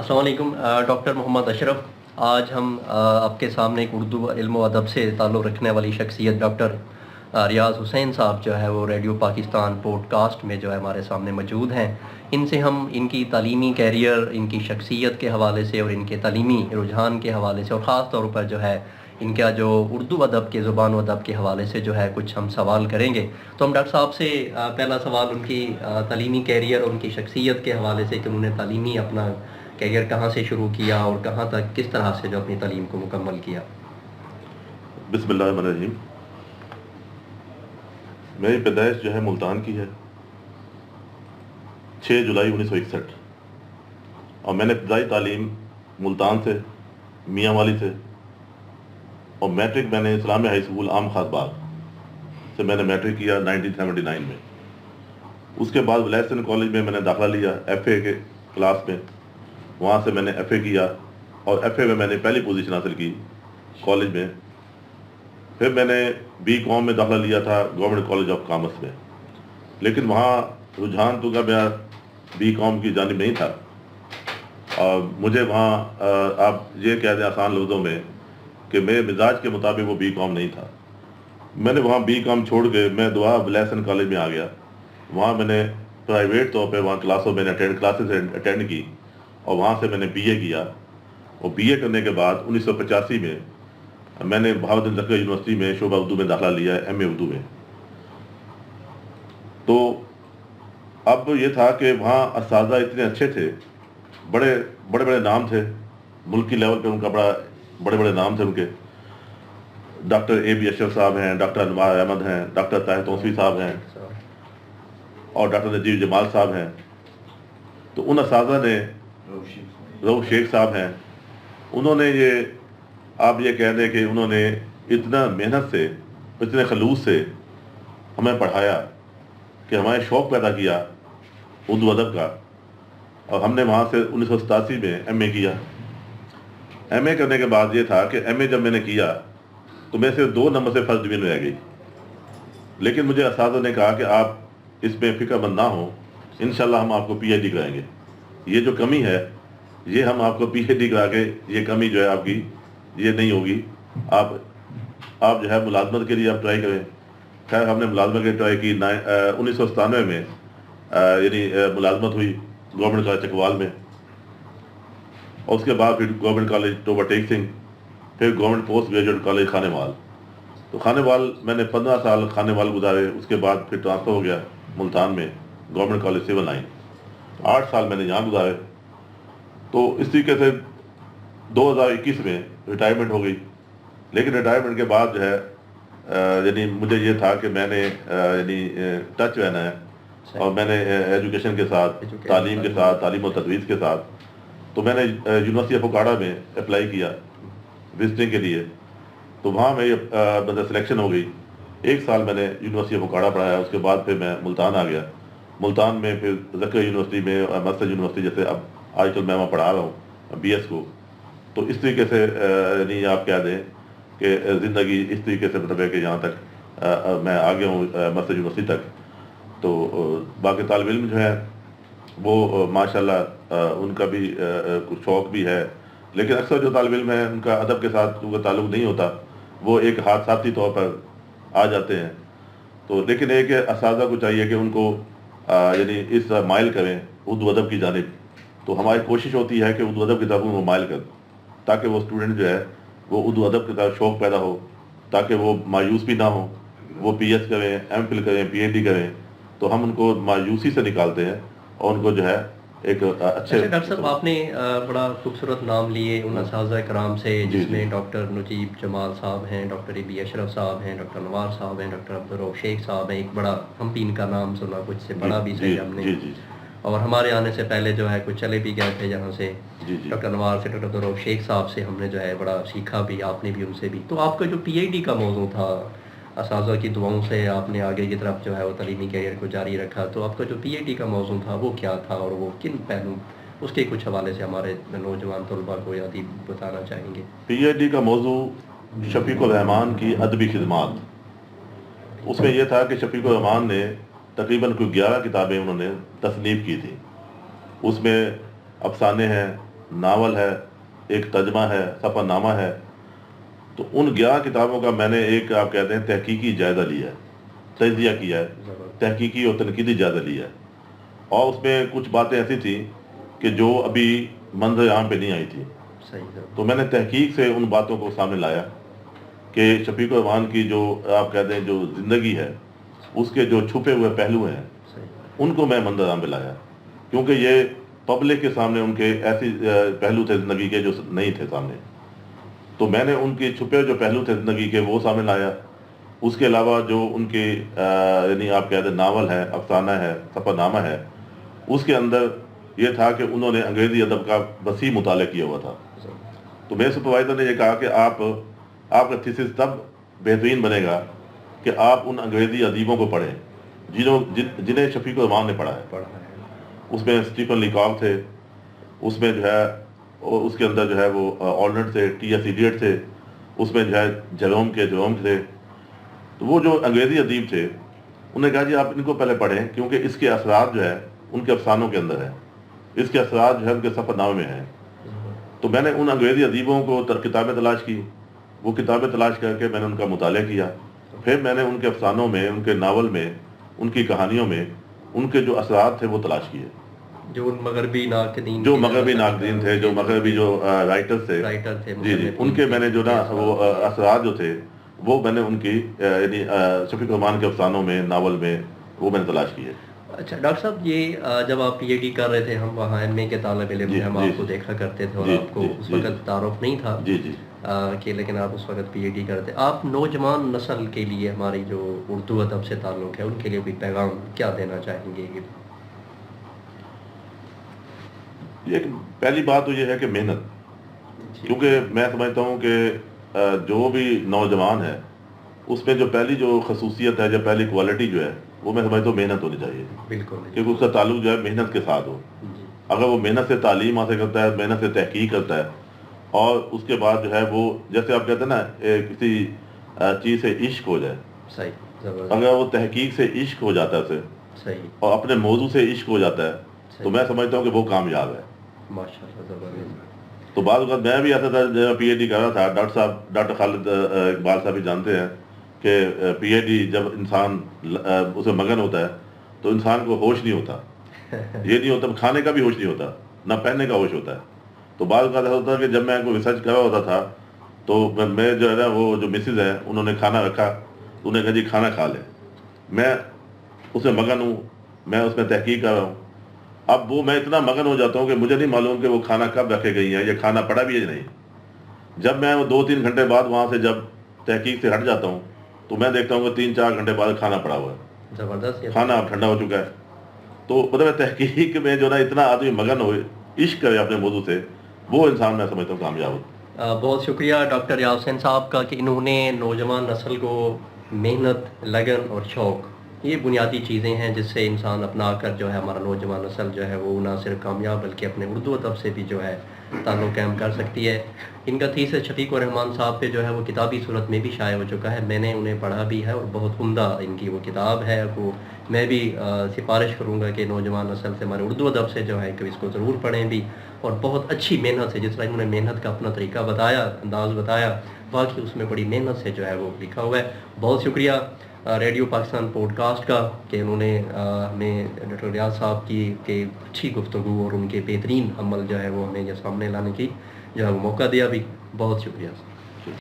السلام علیکم ڈاکٹر محمد اشرف. آج ہم آپ کے سامنے ایک اردو علم و ادب سے تعلق رکھنے والی شخصیت ڈاکٹر ریاض حسین صاحب جو ہے وہ ریڈیو پاکستان پوڈ کاسٹ میں جو ہے ہمارے سامنے موجود ہیں. ان سے ہم ان کی تعلیمی کیریئر، ان کی شخصیت کے حوالے سے اور ان کے تعلیمی رجحان کے حوالے سے اور خاص طور پر جو ہے ان کا جو اردو ادب کے زبان و ادب کے حوالے سے جو ہے کچھ ہم سوال کریں گے. تو ہم ڈاکٹر صاحب سے پہلا سوال ان کی تعلیمی کیریئر اور ان کی شخصیت کے حوالے سے کہ انہوں نے تعلیمی اپنا کیریئر کہاں سے شروع کیا اور کہاں تک کس طرح سے جو اپنی تعلیم کو مکمل کیا. بسم اللہ الرحمن الرحیم. میری پیدائش جو ہے ملتان کی ہے 6 جولائی 1961 اور میں نے ابتدائی تعلیم ملتان سے، میاں والی سے، اور میٹرک میں نے اسلامیہ ہائی اسکول عام خاص باغ سے میں نے میٹرک کیا 1979 میں. اس کے بعد ولیسن کالج میں نے داخلہ لیا ایف اے کے کلاس میں. وہاں سے میں نے ایف اے کیا اور ایف اے میں نے پہلی پوزیشن حاصل کی کالج میں. پھر میں نے بی کام میں داخلہ لیا تھا گورنمنٹ کالج آف کامرس میں، لیکن وہاں رجحان تو کا میرا بی کام کی جانب نہیں تھا. اور مجھے وہاں آپ یہ کہہ دیں آسان لفظوں میں کہ میرے مزاج کے مطابق وہ بی کام نہیں تھا. میں نے وہاں بی کام چھوڑ کے میں دوبارہ ولیسن کالج میں آ گیا. وہاں میں نے پرائیویٹ طور پہ وہاں کلاسوں میں نے کلاسز اٹینڈ کی اور وہاں سے میں نے بی اے کیا. اور بی اے کرنے کے بعد 1985 میں میں نے بہاؤالدین زکریا یونیورسٹی میں شعبہ اردو میں داخلہ لیا ایم اے اردو میں. تو اب یہ تھا کہ وہاں اساتذہ اتنے اچھے تھے، بڑے بڑے نام تھے ملکی لیول پہ، ان کا بڑے بڑے نام تھے ان کے. ڈاکٹر اے بی اشرف صاحب ہیں، ڈاکٹر انوار احمد ہیں، ڈاکٹر طاہر توسوی صاحب ہیں اور ڈاکٹر نجیب جمال صاحب ہیں. تو ان اساتذہ نے، رؤوف شیخ صاحب ہیں، انہوں نے یہ آپ یہ کہہ دیں کہ انہوں نے اتنا محنت سے، اتنے خلوص سے ہمیں پڑھایا کہ ہمارے شوق پیدا کیا اردو ادب کا. اور ہم نے وہاں سے 1987 میں ایم اے کیا. ایم اے کرنے کے بعد یہ تھا کہ ایم اے جب میں نے کیا تو میں صرف 2 نمبر سے فرسٹ ڈویژن میں رہ گئی. لیکن مجھے اساتذہ نے کہا کہ آپ اس میں فکر مند نہ ہوں، انشاءاللہ ہم آپ کو پی ایچ ڈی کرائیں گے. یہ جو کمی ہے یہ ہم آپ کو پی ایچ ڈی کرا کے، یہ کمی جو ہے آپ کی یہ نہیں ہوگی. آپ جو ہے ملازمت کے لیے آپ ٹرائی کریں. خیر ہم نے ملازمت کے لیے ٹرائی کی. 1997 میں یعنی ملازمت ہوئی گورنمنٹ کالج چکوال میں، اور اس کے بعد پھر گورنمنٹ کالج ٹوبہ ٹیک سنگھ، پھر گورنمنٹ پوسٹ گریجویٹ کالج خانے وال. تو خانے وال میں نے 15 سال خانے وال گزارے. اس کے بعد پھر ٹرانسفر ہو گیا ملتان میں گورنمنٹ کالج سول لائن. 8 سال میں نے یہاں گزارے. تو اس طریقے سے 2021 میں ریٹائرمنٹ ہو گئی. لیکن ریٹائرمنٹ کے بعد جو ہے یعنی مجھے یہ تھا کہ میں نے یعنی ٹچ رہنا ہے، اور میں نے ایجوکیشن کے ساتھ، تعلیم کے ساتھ، تعلیم و تدریس کے ساتھ. تو میں نے یونیورسٹی آف اوکاڑا میں اپلائی کیا وزٹنگ کے لیے. تو وہاں میری مطلب سلیکشن ہو گئی. 1 سال میں نے یونیورسٹی آف اوکاڑا پڑھایا. اس کے بعد پھر میں ملتان آ گیا. ملتان میں پھر زکریا یونیورسٹی میں، مسجد یونیورسٹی جیسے اب آج کل میں وہاں پڑھا رہا ہوں بی ایس کو. تو اس طریقے سے یعنی آپ کہہ دیں کہ زندگی اس طریقے سے مطلب ہے کہ یہاں تک میں آ گیا ہوں مسجد یونیورسٹی تک. تو باقی طالب علم جو ہے وہ ماشاءاللہ ان کا بھی کچھ شوق بھی ہے، لیکن اکثر جو طالب علم ہیں ان کا ادب کے ساتھ ان کا تعلق نہیں ہوتا، وہ ایک حادثاتی طور پر آ جاتے ہیں. تو لیکن ایک اساتذہ کو چاہیے کہ ان کو یعنی اس مائل کریں اردو ادب کی جانب. تو ہماری کوشش ہوتی ہے کہ اردو ادب کی طرف ان کو مائل کریں تاکہ وہ اسٹوڈنٹ جو ہے وہ اردو ادب کی طرف شوق پیدا ہو، تاکہ وہ مایوس بھی نہ ہوں. وہ پی ایچ کریں، ایم فل کریں، پی ایچ ڈی کریں، تو ہم ان کو مایوسی سے نکالتے ہیں اور ان کو جو ہے ایک اچھے. ڈاکٹر صاحب آپ نے بڑا خوبصورت نام لیے ان اساتذہ کرام سے، جس میں ڈاکٹر نجیب جمال صاحب ہیں، ڈاکٹر اے بی اشرف صاحب ہیں، ڈاکٹر انوار صاحب ہیں، ڈاکٹر عبدالرؤف شیخ صاحب ہیں. ایک بڑا ہم بھی ان کا نام سنا، کچھ سے پڑھا بھی صحیح ہم نے، اور ہمارے آنے سے پہلے جو ہے کچھ چلے بھی گئے تھے جہاں سے. ڈاکٹر انوار سے، ڈاکٹر عبدالرؤف شیخ صاحب سے ہم نے جو ہے بڑا سیکھا بھی، آپ نے بھی ان سے بھی. تو آپ کا جو پی ایچ ڈی کا موضوع تھا، اساتذہ کی دعاؤں سے آپ نے آگے کی طرف جو ہے وہ تعلیمی کیریئر کو جاری رکھا، تو آپ کا جو پی ایچ ڈی کا موضوع تھا وہ کیا تھا اور وہ کن پہلو، اس کے کچھ حوالے سے ہمارے نوجوان طلباء کو یادی بتانا چاہیں گے؟ پی ایچ ڈی کا موضوع شفیق الرحمان کی ادبی خدمات. اس میں یہ تھا کہ شفیق الرحمان نے تقریباً کوئی 11 کتابیں انہوں نے تصنیف کی تھی. اس میں افسانے ہیں، ناول ہے، ایک ترجمہ ہے، سفر نامہ ہے. تو ان 11 کتابوں کا میں نے ایک آپ کہتے ہیں تحقیقی جائزہ لیا ہے، تجزیہ کیا ہے، تحقیقی اور تنقیدی جائزہ لیا ہے. اور اس میں کچھ باتیں ایسی تھیں کہ جو ابھی منظر عام پہ نہیں آئی تھی. تو میں نے تحقیق سے ان باتوں کو سامنے لایا کہ شفیق الرحمان کی جو آپ کہتے ہیں جو زندگی ہے، اس کے جو چھپے ہوئے پہلو ہیں ان کو میں منظر عام پہ لایا، کیونکہ یہ پبلک کے سامنے ان کے ایسی پہلو تھے زندگی کے جو نہیں تھے سامنے. تو میں نے ان کے چھپے جو پہلو تھے زندگی کے وہ سامنے لایا. اس کے علاوہ جو ان کے یعنی آپ کہتے ہیں ناول ہے، افسانہ ہے، سفر نامہ ہے، اس کے اندر یہ تھا کہ انہوں نے انگریزی ادب کا وسیع مطالعہ کیا ہوا تھا. تو میرے سپروائزر نے یہ کہا کہ آپ کا تھیسس تب بہترین بنے گا کہ آپ ان انگریزی ادیبوں کو پڑھیں جنہیں شفیق الرحمان نے پڑھا ہے. اس میں اسٹیفن لیکاک تھے، اس میں جو ہے اس کے اندر جو ہے وہ آلنٹ تھے، ٹی ایس ایلیٹ تھے، اس میں جو ہے جیروم تھے. تو وہ جو انگریزی ادیب تھے انہوں نے کہا جی آپ ان کو پہلے پڑھیں، کیونکہ اس کے اثرات جو ہے ان کے افسانوں کے اندر ہے، اس کے اثرات جو ہے ان کے سفر نامے میں ہیں. تو میں نے ان انگریزی ادیبوں کو کتابیں تلاش کی، وہ کتابیں تلاش کر کے میں نے ان کا مطالعہ کیا. پھر میں نے ان کے افسانوں میں، ان کے ناول میں، ان کی کہانیوں میں ان کے جو اثرات تھے وہ تلاش کیے. جو مغربی ناقدین تھے، جو مغربی جو رائٹر تھے، جی ان کے میں نے جو نا وہ اثرات جو تھے وہ میں نے ان کی یعنی شفیق الرحمان کے افسانوں میں، ناول میں وہ میں نے تلاش کیے. اچھا ڈاکٹر صاحب، یہ جب آپ پی ایچ ڈی کر رہے تھے، ہم وہاں ایم اے کے طالب علم ہیں، ہم آپ کو دیکھا کرتے تھے اور آپ کو اس وقت تعارف نہیں تھا کہ لیکن آپ اس وقت پی ایچ ڈی کرتے. آپ نوجوان نسل کے لیے، ہماری جو اردو ادب سے تعلق ہے، ان کے لیے بھی پیغام کیا دینا چاہیں گے؟ پہلی بات تو یہ ہے کہ محنت، کیونکہ میں سمجھتا ہوں کہ جو بھی نوجوان ہے اس میں جو پہلی جو خصوصیت ہے، جو پہلی کوالٹی جو ہے وہ میں سمجھتا ہوں محنت ہونی چاہیے. بالکل، کیونکہ اس کا تعلق جو ہے محنت کے ساتھ ہو. اگر وہ محنت سے تعلیم حاصل کرتا ہے، محنت سے تحقیق کرتا ہے، اور اس کے بعد جو ہے وہ جیسے آپ کہتے ہیں نا کسی چیز سے عشق ہو جائے، اگر وہ تحقیق سے عشق ہو جاتا ہے اسے اور اپنے موضوع سے عشق ہو جاتا ہے تو میں سمجھتا ہوں کہ وہ کامیاب ہے. تو بعض اوقات میں بھی ایسا تھا جب پی ایچ ڈی کر رہا تھا، ڈاکٹر خالد اقبال صاحب بھی جانتے ہیں کہ پی ایچ ڈی جب انسان اس میں مگن ہوتا ہے تو انسان کو ہوش نہیں ہوتا. یہ نہیں ہوتا، کھانے کا بھی ہوش نہیں ہوتا، نہ پہننے کا ہوش ہوتا ہے. تو بعض اوقات ایسا ہوتا ہے کہ جب میں کوئی ریسرچ کر رہا ہوتا تھا تو میں جو ہے نا وہ جو مسز ہے انہوں نے کھانا رکھا، تو انہوں نے کہا جی کھانا کھا لیں. میں اس میں مگن ہوں، میں اس میں تحقیق کر رہا ہوں. اب وہ میں اتنا مگن ہو جاتا ہوں کہ مجھے نہیں معلوم کہ وہ کھانا کب رکھے گئی ہیں، یہ کھانا پڑا بھی ہے نہیں. جب میں 2-3 گھنٹے بعد وہاں سے جب تحقیق سے ہٹ جاتا ہوں تو میں دیکھتا ہوں کہ 3-4 گھنٹے بعد کھانا پڑا ہوا ہے، زبردست کھانا اب ٹھنڈا ہو چکا ہے. تو مطلب تحقیق میں جو نا اتنا آدمی مگن ہو، عشق کرے اپنے موضوع سے، وہ انسان میں سمجھتا ہوں کامیاب ہو. بہت شکریہ ڈاکٹر ریاض حسین صاحب کا کہ انہوں نے نوجوان نسل کو محنت، لگن اور شوق، یہ بنیادی چیزیں ہیں جس سے انسان اپنا کر جو ہے ہمارا نوجوان نسل جو ہے وہ نہ صرف کامیاب بلکہ اپنے اردو ادب سے بھی جو ہے تعلق قائم کر سکتی ہے. ان کا تھیسس شفیق الرحمان صاحب پہ جو ہے وہ کتابی صورت میں بھی شائع ہو چکا ہے. میں نے انہیں پڑھا بھی ہے اور بہت عمدہ ان کی وہ کتاب ہے. وہ میں بھی سفارش کروں گا کہ نوجوان نسل سے، ہمارے اردو ادب سے جو ہے کہ اس کو ضرور پڑھیں بھی، اور بہت اچھی محنت سے، جس طرح انہوں نے محنت کا اپنا طریقہ بتایا، انداز بتایا، باقی اس میں بڑی محنت سے جو ہے وہ لکھا ہوا ہے. بہت شکریہ ریڈیو پاکستان پوڈ کاسٹ کا کہ انہوں نے ہمیں ڈاکٹر ریاض صاحب کی کہ اچھی گفتگو اور ان کے بہترین عمل جو ہے وہ ہمیں یہ سامنے لانے کی جو ہے وہ موقع دیا بھی. بہت شکریہ.